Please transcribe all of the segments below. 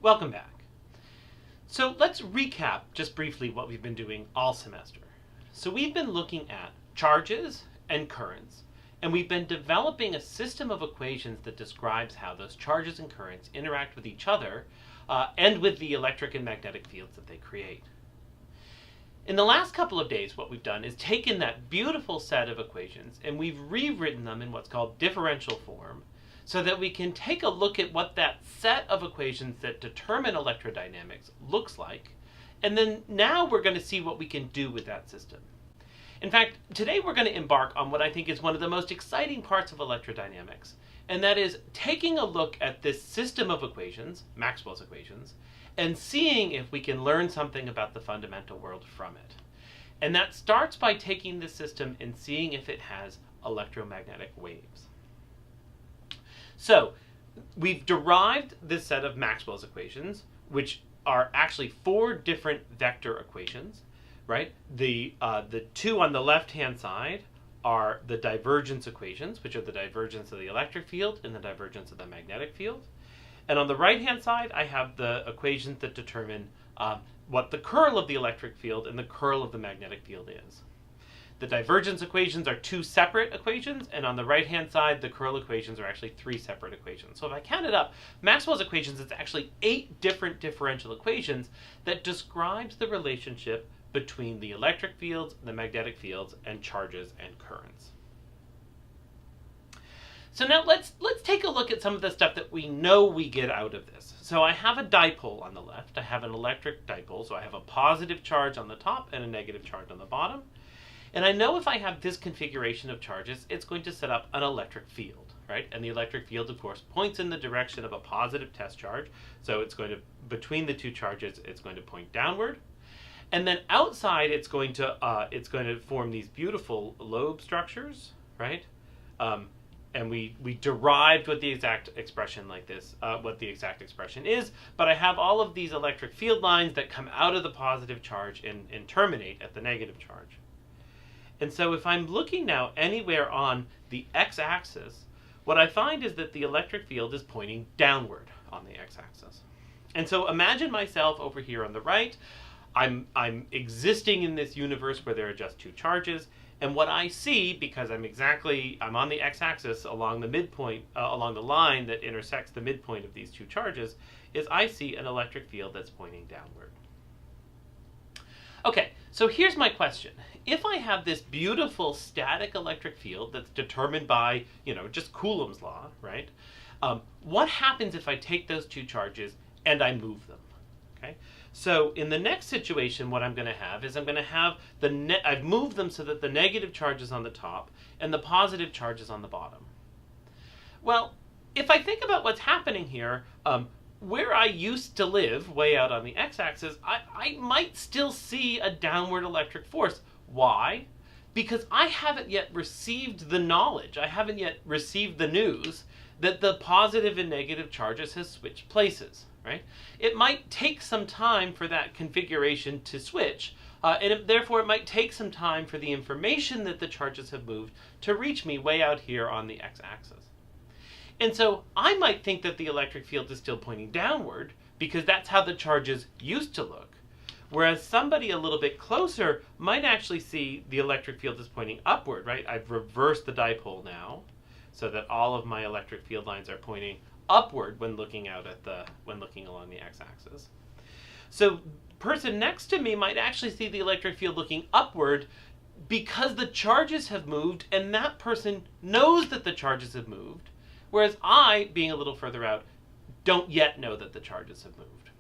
Welcome back. So let's recap just briefly what we've been doing all semester. So we've been looking at charges and currents, and we've been developing a system of equations that describes how those charges and currents interact with each other and with the electric and magnetic fields that they create. In the last couple of days, what we've done is taken that beautiful set of equations and we've rewritten them in what's called differential form so that we can take a look at what that set of equations that determine electrodynamics looks like, and then now we're going to see what we can do with that system. In fact, today we're going to embark on what I think is one of the most exciting parts of electrodynamics, and that is taking a look at this system of equations, Maxwell's equations, and seeing if we can learn something about the fundamental world from it. And that starts by taking the system and seeing if it has electromagnetic waves. So, we've derived this set of Maxwell's equations, which are actually four different vector equations, right? The two on the left-hand side are the divergence equations, which are the divergence of the electric field and the divergence of the magnetic field. And on the right-hand side, I have the equations that determine what the curl of the electric field and the curl of the magnetic field is. The divergence equations are two separate equations, and on the right-hand side, the curl equations are actually three separate equations. So if I count it up, Maxwell's equations is actually 8 different differential equations that describes the relationship between the electric fields, the magnetic fields, and charges and currents. So now let's take a look at some of the stuff that we know we get out of this. So I have a dipole on the left. I have an electric dipole, so I have a positive charge on the top and a negative charge on the bottom. And I know if I have this configuration of charges, it's going to set up an electric field, right? And the electric field, of course, points in the direction of a positive test charge. So it's going to, between the two charges, it's going to point downward. And then outside, it's going to form these beautiful lobe structures, right? And we derived what the exact expression like this, what the exact expression is, but I have all of these electric field lines that come out of the positive charge and terminate at the negative charge. And so if I'm looking now anywhere on the x-axis, what I find is that the electric field is pointing downward on the x-axis. And so imagine myself over here on the right. I'm existing in this universe where there are just two charges, and what I see, because I'm on the x-axis along the midpoint, along the line that intersects the midpoint of these two charges, is I see an electric field that's pointing downward. Okay, so here's my question. If I have this beautiful static electric field that's determined by, just Coulomb's law, right? What happens if I take those two charges and I move them? Okay, so in the next situation, what I'm going to have is I'm going to have I've moved them so that the negative charge is on the top and the positive charge is on the bottom. Well, if I think about what's happening here, where I used to live, way out on the x-axis, I might still see a downward electric force. Why? Because I haven't yet received the knowledge, I haven't yet received the news that the positive and negative charges has switched places, right? It might take some time for that configuration to switch, and therefore it might take some time for the information that the charges have moved to reach me way out here on the x-axis. And so I might think that the electric field is still pointing downward because that's how the charges used to look. Whereas somebody a little bit closer might actually see the electric field is pointing upward, right? I've reversed the dipole now so that all of my electric field lines are pointing upward when looking along the x-axis. So person next to me might actually see the electric field looking upward because the charges have moved and that person knows that the charges have moved. Whereas I, being a little further out, don't yet know that the charges have moved.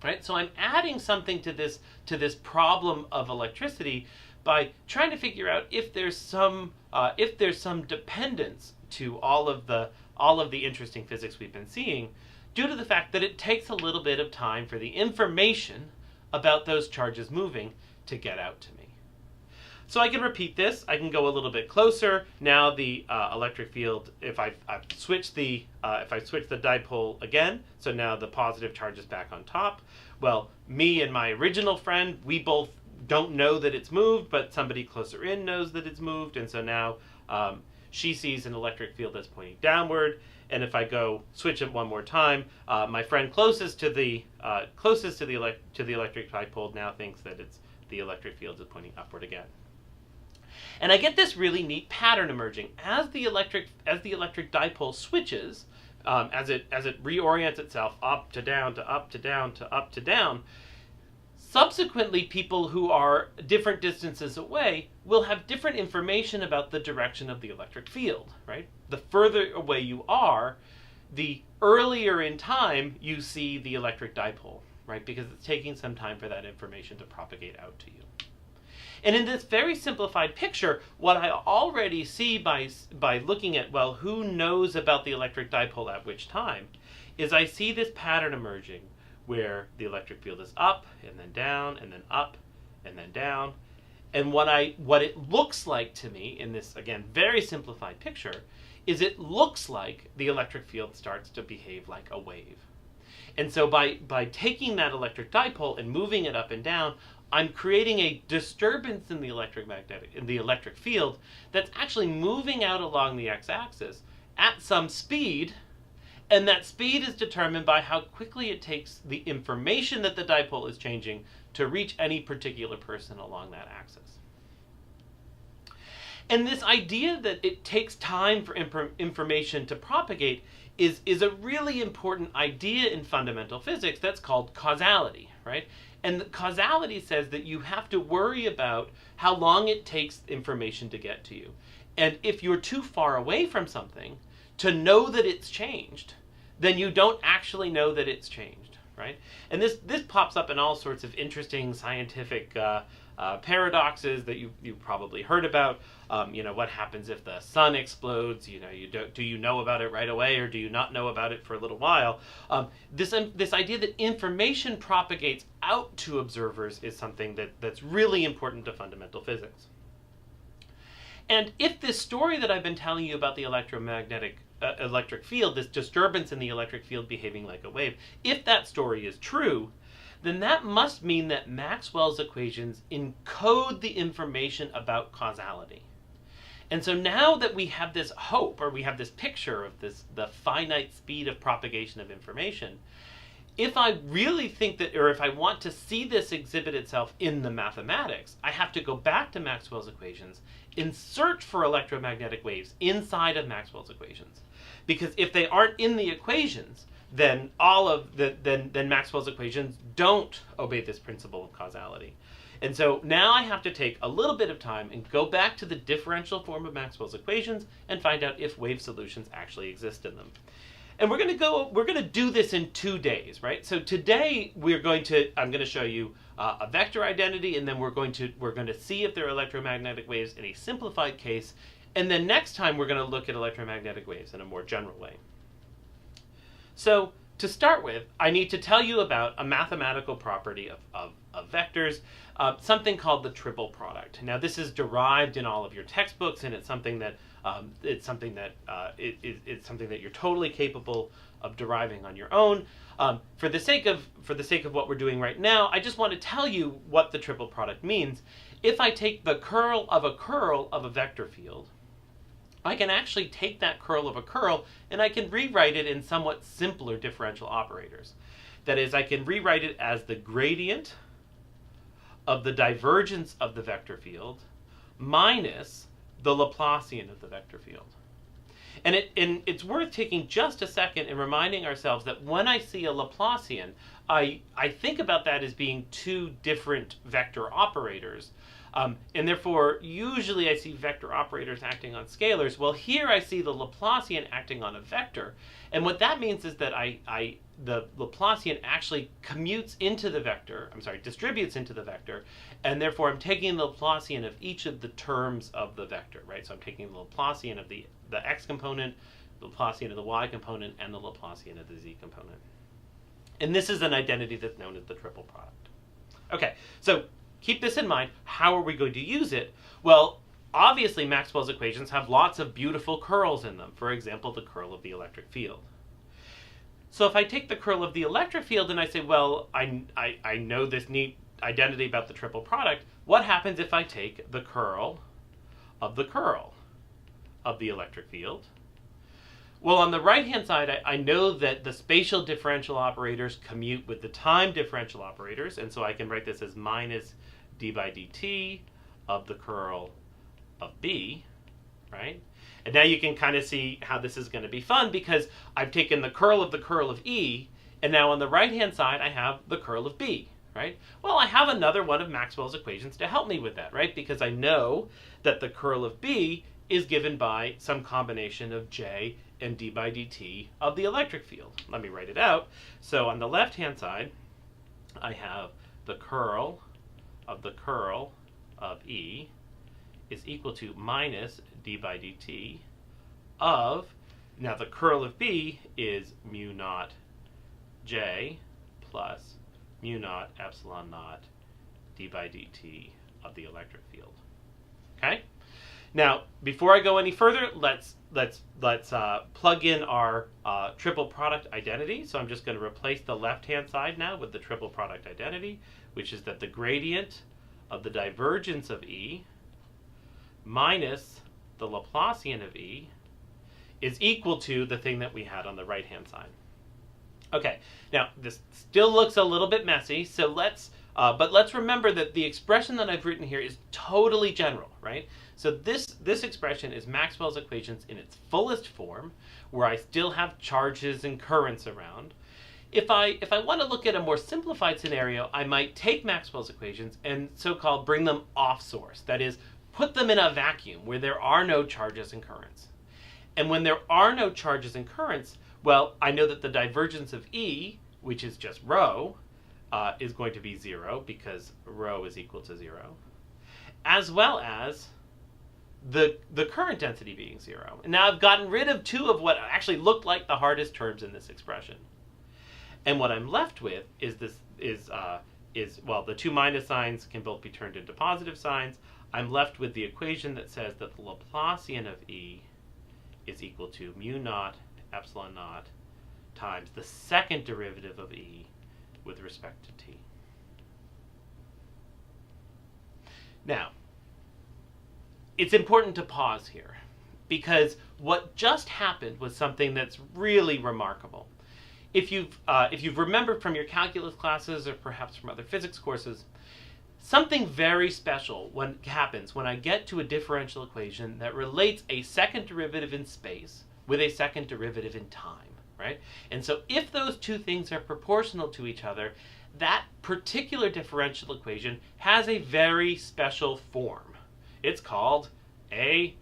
Right? So I'm adding something to this problem of electricity by trying to figure out if there's some dependence to all of the interesting physics we've been seeing, due to the fact that it takes a little bit of time for the information about those charges moving to get out to me. So I can repeat this. I can go a little bit closer. Now the electric field, if I switch the dipole again, so now the positive charge is back on top. Well, me and my original friend, we both don't know that it's moved, but somebody closer in knows that it's moved, and so now she sees an electric field that's pointing downward. And if I go switch it one more time, my friend closest to the electric dipole now thinks that the electric field is pointing upward again. And I get this really neat pattern emerging as the electric dipole switches, as it reorients itself up to down to up to down to up to down. Subsequently, people who are different distances away will have different information about the direction of the electric field, right? The further away you are, the earlier in time you see the electric dipole, right? Because it's taking some time for that information to propagate out to you. And in this very simplified picture, what I already see by looking at, well, who knows about the electric dipole at which time, is I see this pattern emerging where the electric field is up and then down and then up and then down. And what it looks like to me in this, again, very simplified picture, is it looks like the electric field starts to behave like a wave. And so by taking that electric dipole and moving it up and down, I'm creating a disturbance in the electric field that's actually moving out along the x-axis at some speed, and that speed is determined by how quickly it takes the information that the dipole is changing to reach any particular person along that axis. And this idea that it takes time for information to propagate is a really important idea in fundamental physics that's called causality, right? And the causality says that you have to worry about how long it takes information to get to you. And if you're too far away from something to know that it's changed, then you don't actually know that it's changed, right? And this pops up in all sorts of interesting scientific paradoxes that you probably heard about. What happens if the sun explodes? Do you know about it right away, or do you not know about it for a little while? This idea that information propagates out to observers is something that's really important to fundamental physics. And if this story that I've been telling you about the electric field, this disturbance in the electric field behaving like a wave, if that story is true, then that must mean that Maxwell's equations encode the information about causality. And so now that we have this hope, or we have this picture of the finite speed of propagation of information, if I really think that, or if I want to see this exhibit itself in the mathematics, I have to go back to Maxwell's equations and search for electromagnetic waves inside of Maxwell's equations. Because if they aren't in the equations, then then Maxwell's equations don't obey this principle of causality. And so now I have to take a little bit of time and go back to the differential form of Maxwell's equations and find out if wave solutions actually exist in them. And we're going to do this in 2 days, right? So today I'm going to show you a vector identity, and then we're going to see if there are electromagnetic waves in a simplified case. And then next time we're going to look at electromagnetic waves in a more general way. So to start with, I need to tell you about a mathematical property of vectors, something called the triple product. Now this is derived in all of your textbooks, and it's something that you're totally capable of deriving on your own. For the sake of what we're doing right now, I just want to tell you what the triple product means. If I take the curl of a vector field, I can actually take that curl of a curl and I can rewrite it in somewhat simpler differential operators. That is, I can rewrite it as the gradient of the divergence of the vector field minus the Laplacian of the vector field. And it's worth taking just a second and reminding ourselves that when I see a Laplacian, I think about that as being two different vector operators. And therefore, usually I see vector operators acting on scalars. Well, here I see the Laplacian acting on a vector. And what that means is that the Laplacian actually distributes into the vector, and therefore I'm taking the Laplacian of each of the terms of the vector, right? So I'm taking the Laplacian of the x component, the Laplacian of the y component, and the Laplacian of the z component. And this is an identity that's known as the triple product. Okay, so keep this in mind. How are we going to use it? Well, obviously Maxwell's equations have lots of beautiful curls in them. For example, the curl of the electric field. So if I take the curl of the electric field and I say, well, I know this neat identity about the triple product, what happens if I take the curl of the curl of the electric field. Well, on the right-hand side, I know that the spatial differential operators commute with the time differential operators, and so I can write this as minus d by dt of the curl of B, right? And now you can kind of see how this is going to be fun, because I've taken the curl of E, and now on the right-hand side, I have the curl of B, right? Well, I have another one of Maxwell's equations to help me with that, right? Because I know that the curl of B is given by some combination of J and d by dt of the electric field. Let me write it out. So on the left-hand side, I have the curl of E is equal to minus d by dt of, now the curl of B is mu naught J plus mu naught epsilon naught d by dt of the electric field. Okay? Now, before I go any further, let's plug in our triple product identity. So I'm just going to replace the left-hand side now with the triple product identity, which is that the gradient of the divergence of E minus the Laplacian of E is equal to the thing that we had on the right-hand side. Okay, now this still looks a little bit messy, so but let's remember that the expression that I've written here is totally general, right? So this expression is Maxwell's equations in its fullest form, where I still have charges and currents around. If I want to look at a more simplified scenario, I might take Maxwell's equations and so-called bring them off source. That is, put them in a vacuum where there are no charges and currents. And when there are no charges and currents, well, I know that the divergence of E, which is just rho, is going to be 0 because rho is equal to 0, as well as the current density being 0. And now I've gotten rid of two of what actually looked like the hardest terms in this expression. And what I'm left with is well, the two minus signs can both be turned into positive signs. I'm left with the equation that says that the Laplacian of E is equal to mu naught epsilon naught times the second derivative of E with respect to t. Now, it's important to pause here, because what just happened was something that's really remarkable. If you've remembered from your calculus classes or perhaps from other physics courses, something very special happens when I get to a differential equation that relates a second derivative in space with a second derivative in time, right? And so if those two things are proportional to each other, that particular differential equation has a very special form. It's called a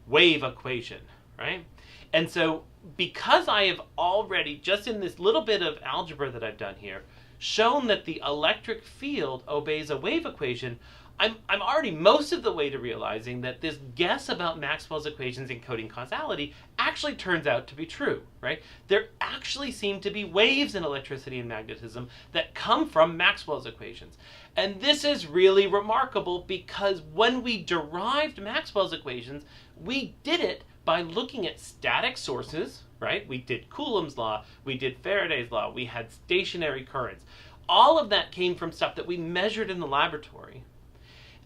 wave equation, right? And so because I have already, just in this little bit of algebra that I've done here, shown that the electric field obeys a wave equation, I'm already most of the way to realizing that this guess about Maxwell's equations encoding causality actually turns out to be true, right? There actually seem to be waves in electricity and magnetism that come from Maxwell's equations. And this is really remarkable because when we derived Maxwell's equations, we did it by looking at static sources, right? We did Coulomb's law, we did Faraday's law, we had stationary currents. All of that came from stuff that we measured in the laboratory.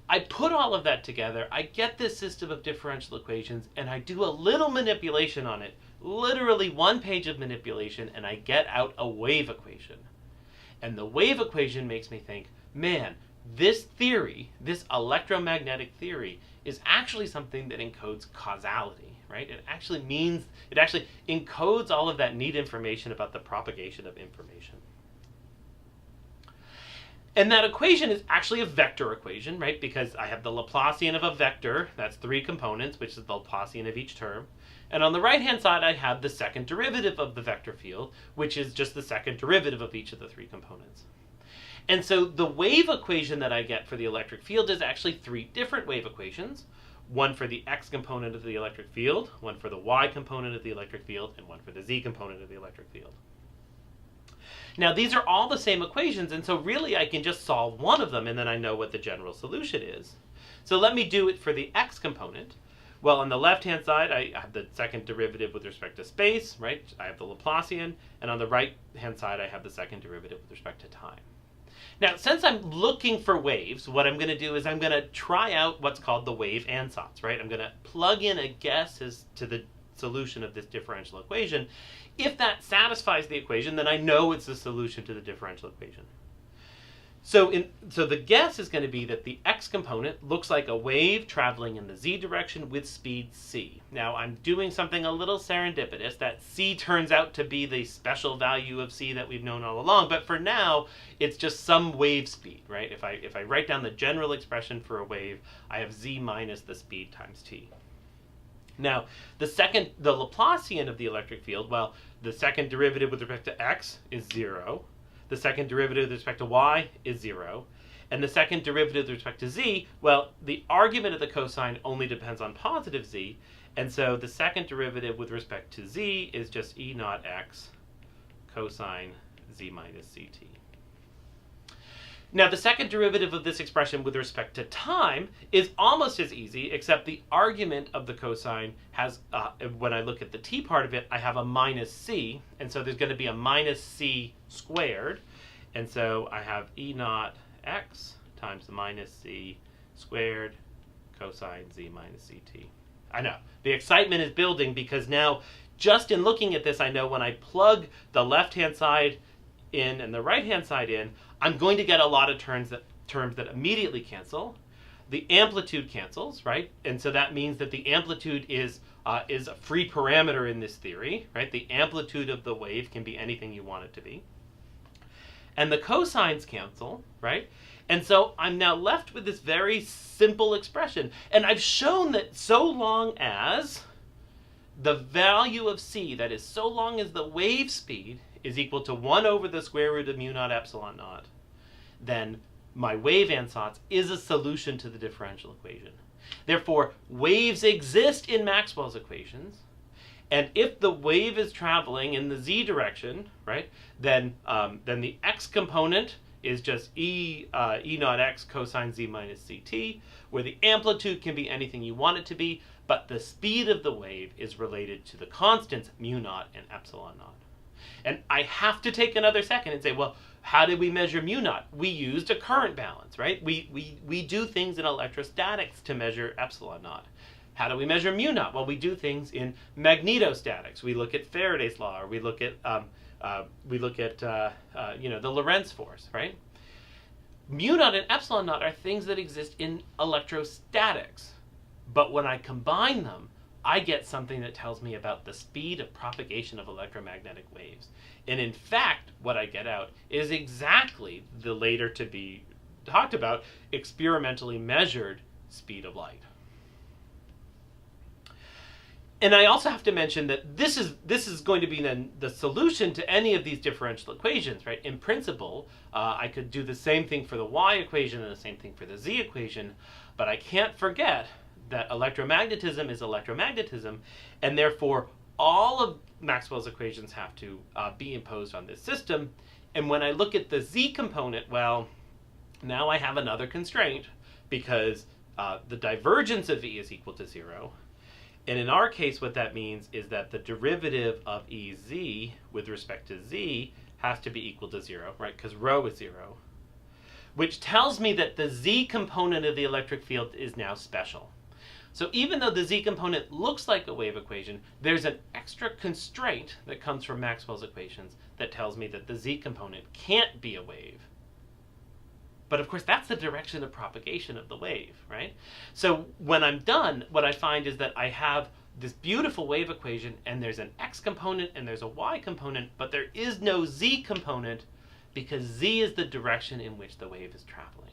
I put all of that together, I get this system of differential equations, and I do a little manipulation on it, literally one page of manipulation, and I get out a wave equation. And the wave equation makes me think, man, this theory, this electromagnetic theory, is actually something that encodes causality, right? It actually encodes all of that neat information about the propagation of information. And that equation is actually a vector equation, right? Because I have the Laplacian of a vector, that's 3 components, which is the Laplacian of each term. And on the right-hand side, I have the second derivative of the vector field, which is just the second derivative of each of the 3 components. And so the wave equation that I get for the electric field is actually 3 different wave equations. One for the x component of the electric field, one for the y component of the electric field, and one for the z component of the electric field. Now, these are all the same equations, and so really I can just solve one of them, and then I know what the general solution is. So let me do it for the x component. Well, on the left-hand side, I have the second derivative with respect to space, right? I have the Laplacian, and on the right-hand side, I have the second derivative with respect to time. Now, since I'm looking for waves, what I'm going to do is I'm going to try out what's called the wave ansatz, right? I'm going to plug in a guess as to the solution of this differential equation. If that satisfies the equation, then I know it's the solution to the differential equation. So the guess is going to be that the x component looks like a wave traveling in the z direction with speed c. Now I'm doing something a little serendipitous. That c turns out to be the special value of c that we've known all along, but for now it's just some wave speed, right? If I write down the general expression for a wave, I have z minus the speed times t. Now the Laplacian of the electric field, well, the second derivative with respect to x is 0. The second derivative with respect to y is 0. And the second derivative with respect to z, well, the argument of the cosine only depends on positive z. And so the second derivative with respect to z is just e naught x cosine z minus ct. Now, the second derivative of this expression with respect to time is almost as easy, except the argument of the cosine has, when I look at the t part of it, I have a minus c, and so there's going to be a minus c squared, and so I have e naught x times the minus c squared cosine z minus ct. I know, the excitement is building because now, just in looking at this, I know when I plug the left-hand side in and the right-hand side in, I'm going to get a lot of terms that immediately cancel. The amplitude cancels, right? And so that means that the amplitude is a free parameter in this theory, right? The amplitude of the wave can be anything you want it to be. And the cosines cancel, right? And so I'm now left with this very simple expression. And I've shown that so long as the value of c, that is, so long as the wave speed is equal to 1 over the square root of mu naught epsilon naught, then my wave ansatz is a solution to the differential equation. Therefore, waves exist in Maxwell's equations, and if the wave is traveling in the z direction, right, then the x component is just e naught x cosine z minus ct, where the amplitude can be anything you want it to be, but the speed of the wave is related to the constants mu naught and epsilon naught. And I have to take another second and say, well, how did we measure mu naught? We used a current balance, right? We do things in electrostatics to measure epsilon naught. How do we measure mu naught? Well, we do things in magnetostatics. We look at Faraday's law, or we look at the Lorentz force, right? Mu naught and epsilon naught are things that exist in electrostatics, but when I combine them, I get something that tells me about the speed of propagation of electromagnetic waves. And in fact, what I get out is exactly the later to be talked about experimentally measured speed of light. And I also have to mention that this is going to be then the solution to any of these differential equations, right? In principle, I could do the same thing for the y equation and the same thing for the z equation, but I can't forget that electromagnetism is electromagnetism, and therefore all of Maxwell's equations have to be imposed on this system. And when I look at the z component, well, now I have another constraint, because the divergence of E is equal to 0. And in our case, what that means is that the derivative of Ez with respect to z has to be equal to 0, right? Because rho is 0, which tells me that the z component of the electric field is now special. So even though the z component looks like a wave equation, there's an extra constraint that comes from Maxwell's equations that tells me that the z component can't be a wave. But of course, that's the direction of propagation of the wave, right? So when I'm done, what I find is that I have this beautiful wave equation, and there's an x component and there's a y component, but there is no z component because z is the direction in which the wave is traveling.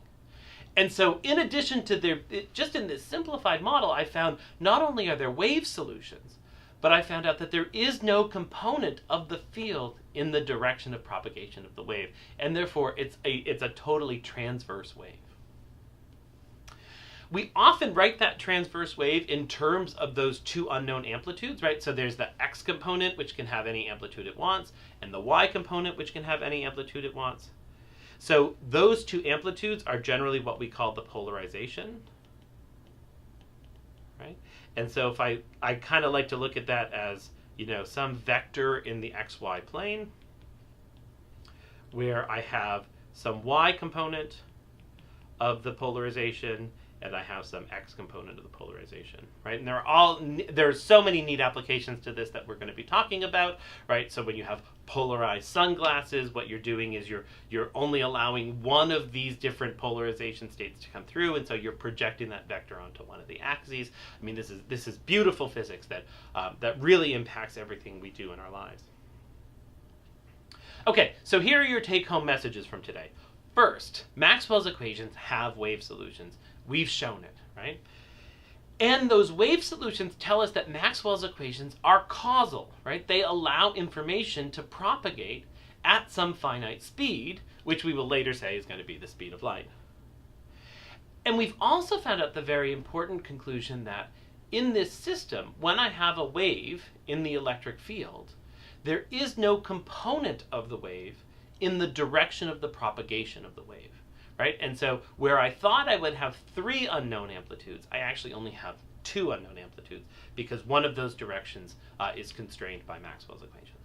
And so in addition to just in this simplified model, I found not only are there wave solutions, but I found out that there is no component of the field in the direction of propagation of the wave, and therefore it's a totally transverse wave. We often write that transverse wave in terms of those two unknown amplitudes, right? So there's the x component, which can have any amplitude it wants, and the y component, which can have any amplitude it wants. So those two amplitudes are generally what we call the polarization, right? And so if I kind of like to look at that as, some vector in the xy plane, where I have some y component of the polarization, and I have some x component of the polarization, right? And there's so many neat applications to this that we're going to be talking about, right? So when you have polarized sunglasses, what you're doing is you're only allowing one of these different polarization states to come through, and so you're projecting that vector onto one of the axes. I mean, this is beautiful physics that really impacts everything we do in our lives. Okay, so here are your take-home messages from today. First, Maxwell's equations have wave solutions. We've shown it, right? And those wave solutions tell us that Maxwell's equations are causal, right? They allow information to propagate at some finite speed, which we will later say is going to be the speed of light. And we've also found out the very important conclusion that in this system, when I have a wave in the electric field, there is no component of the wave in the direction of the propagation of the wave, right? And so where I thought I would have 3 unknown amplitudes, I actually only have 2 unknown amplitudes because one of those directions is constrained by Maxwell's equation.